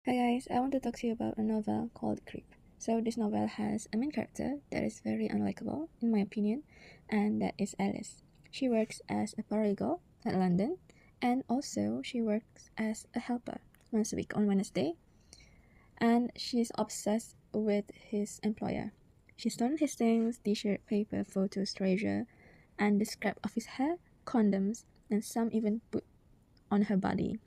Hi guys, I want to talk to you about a novel called Creep. So this novel has a main character that is very unlikable, in my opinion, and that is Alice. She works as a paralegal at London, and also she works as a helper once a week on Wednesday, and she's obsessed with his employer. She stolen his things, t-shirt, paper, photos, treasure, and the scrap of his hair, condoms, and some even put on her body.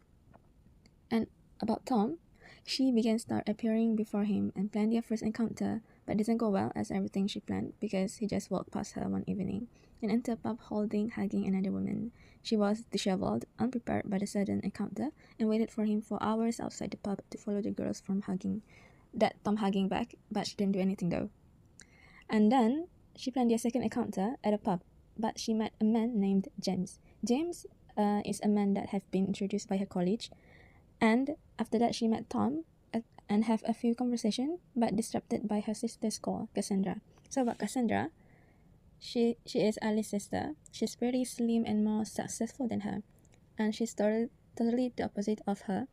And about Tom, she began start appearing before him and planned their first encounter, but didn't go well as everything she planned because he just walked past her one evening and entered a pub hugging another woman. She was disheveled, unprepared by the sudden encounter, and waited for him for hours outside the pub to follow the girls from Tom hugging back, but she didn't do anything though. And then she planned their second encounter at a pub, but she met a man named James. James is a man that have been introduced by her college, and after that, she met Tom and have a few conversation, but disrupted by her sister's call, Cassandra. So about Cassandra, she is Alice's sister. She's pretty slim and more successful than her, and she's totally the opposite of her.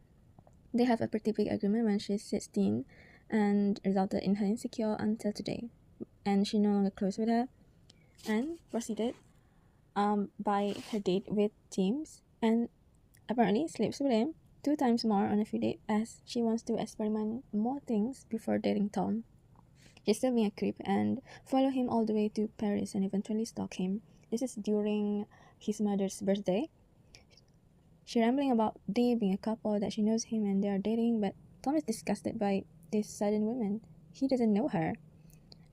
They have a pretty big argument when she's 16, and resulted in her insecure until today. And she no longer close with her, and proceeded by her date with James, and apparently sleeps with him 2 times more on a few dates as she wants to experiment more things before dating Tom. She's still being a creep and follow him all the way to Paris and eventually stalk him. This is during his mother's birthday. She rambling about they being a couple, that she knows him and they are dating, but Tom is disgusted by this sudden woman. He doesn't know her.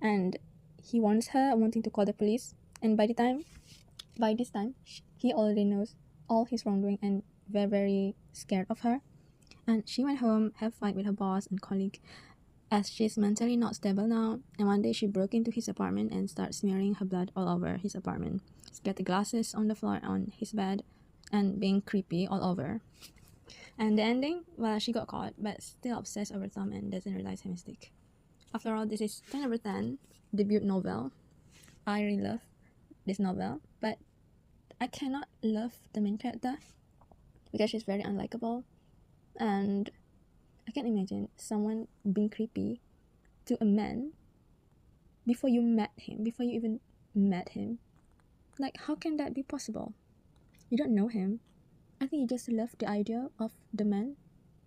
And he warns her, wanting to call the police. And by this time, he already knows all his wrongdoing and very scared of her. And she went home, had a fight with her boss and colleague, as she's mentally not stable now. And one day she broke into his apartment and started smearing her blood all over his apartment, splattered glasses on the floor on his bed, and being creepy all over. And the ending, well, she got caught, but still obsessed over Tom and doesn't realize her mistake. After all, this is 10/10 debut novel. I really love this novel, but I cannot love the main character because she's very unlikable, and I can imagine someone being creepy to a man before you even met him. Like, how can that be possible? You don't know him. I think you just love the idea of the man,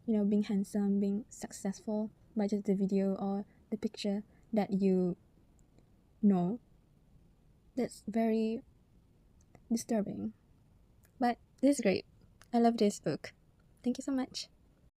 being handsome, being successful by just the video or the picture that you know. That's very disturbing. But this is great. I love this book. Thank you so much.